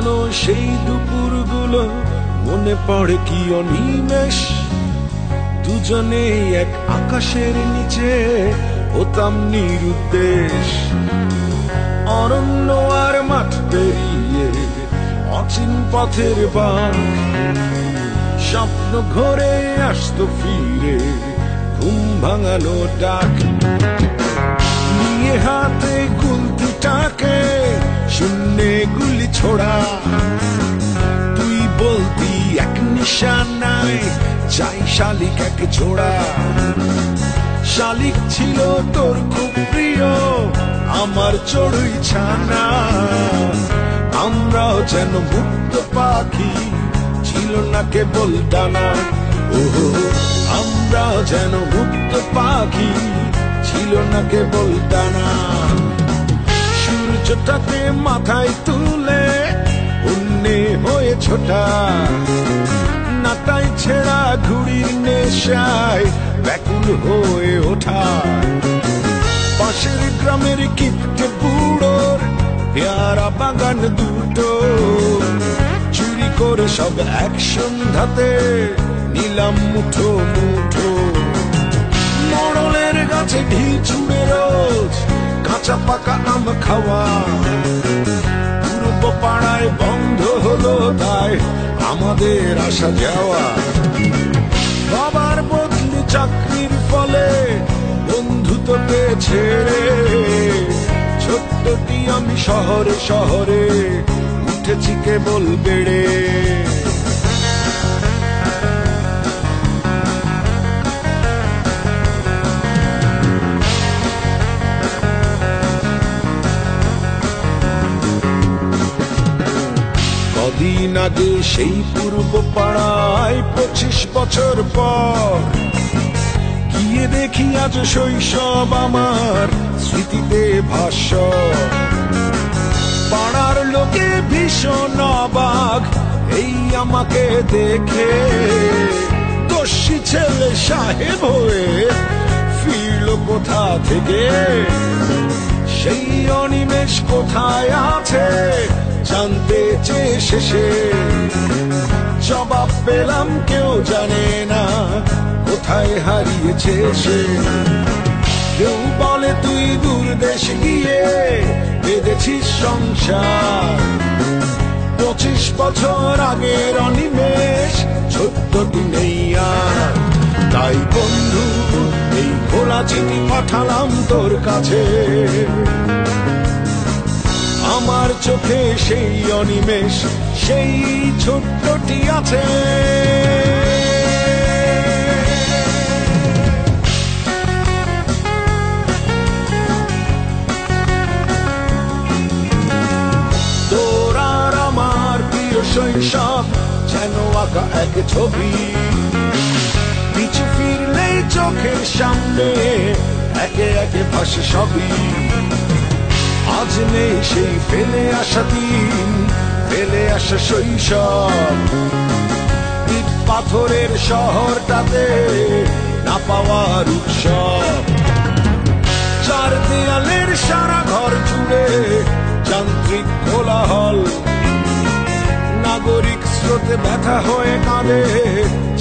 পুরনো সেই দুপুরগুলো মনে পড়ে কি অনিমেষ, দুজনে এক আকাশের নিচে হতাম নিরুদ্দেশ। অরণ্য আর মাঠ পেরিয়ে অচিন পথের বাঁক, স্বপ্ন ঘরে আসতো ফিরে ঘুম ভাঙানো ডাক। নিয়ে হাতে গুলতিটাকে শূন্যে গুলি ছোড়া, তুই বলতি এক নিশানায় চাই শালিক এক ছোড়া। শালিক ছিল তোর খুব প্রিয়, আমার চড়ুই ছানা। আমরাও যেন মুক্ত পাখি, ছিল না কেবল ডানা। ওহো, আমরাও যেন মুক্ত পাখি, ছিল না কেবল ডানা। সূর্যটাকে মাথায় তুলে অন্যে হয়ে ছোটা, নাটাই ছেঁড়া ঘুড়ির নেশায় ব্যাকুল হয়ে ওঠা। পাশের গ্রামের কিপটে বুড়োর পেয়ারা বাগান দুটো, চুরি করে সব এক সন্ধ্যাতে নিলাম মুঠো মুঠো। মরলের গাছে ঢিল ছুঁড়ে রোজ কাঁচা পাকা আম খাওয়া, পূর্ব পাড়ায় বন্ধ হলো তাই আমাদের আসা যাওয়া। বাবার বদলি চাকরির ফলে বন্ধু তোকে ছেড়ে, ছোট্টটি আমি শহরে শহরে উঠেছি কেবল বেড়ে। কদিন আগে সেই পূর্ব পাড়ায় 25 বছর পর গিয়ে দেখি আজ শৈশব আমার স্মৃতিতে ভাষ্য। পাড়ার লোকে ভীষণ অবাক এই আমাকে দেখে, দস্যি ছেলে সাহেব হয়ে ফিরল কোথা থেকে। সেই অনিমেষ কোথায় আছে জানতে চেয়ে শেষে জবাব পেলাম কেউ জানে না কোথায় হারিয়েছে সে। কেউ বলে তুই দূর দেশ গিয়ে বেঁধেছিস সংসার, 25 বছর আগের অনিমেষ ছোট্টটি নেই আর। তাই বন্ধু এই খোলা চিঠি পাঠালাম তোর কাছে, আমার চোখে সেই অনিমেষ সেই ছোট্টটি আছে। তোর আর আমার প্রিয় শৈশব যেন আঁকা এক ছবি, পিছু ফিরলেই চোখের সামনে একে একে ভাসে সবই। আজ নেই সেই ফেলে আসা দিন, ফেলে আসা শৈশব, ইট পাথরের শহরটাতে না পাওয়ার উৎসব। চার দেয়ালের সারা ঘর জুড়ে যান্ত্রিক কোলাহল, নাগরিক স্রোতে ব্যথা হয়ে কাঁদে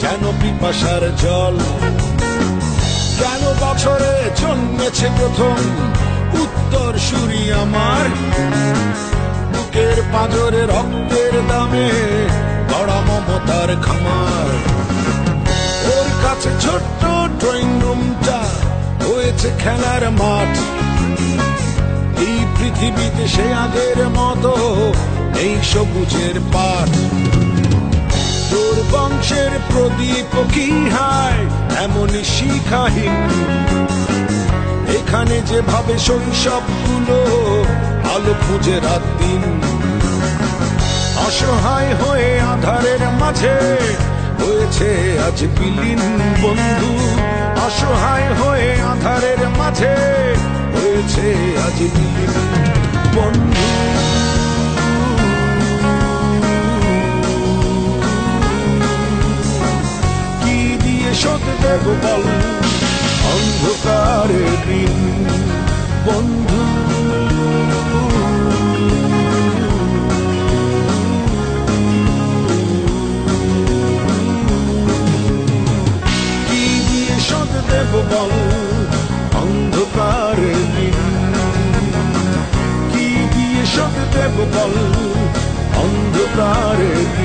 যেন পিপাসার জল। কেন বছরে জন্মেছে প্রথম উত্তর সুরি আমার, বুকের পাঁজরে রক্তের দামে গড়া মমতার খামার। ওর কাছে ছোট্ট ড্রয়িং রুমটা হয়েছে খেলার মাঠ, এই পৃথিবীতে সে আগের মতো এই সবুজের পাঠ। তোর বংশের প্রদীপ কি হায় এমনই শিখাহীন, এখানে যেভাবে শৈশবগুলো আলো খুঁজে রাত দিন। অসহায় হয়ে আধারের মাঝে হয়েছে আজ বিলীন বন্ধু, অসহায় হয়ে আধারের মাঝে হয়েছে আজ বিলীন বন্ধু। কি দিয়ে শোধ দেব বল অন্ধকারের দিন বন্ধু। দেব বল অন্ধকারের দিন, কি দিয়ে শোধ দেব বল অন্ধকারের দিন।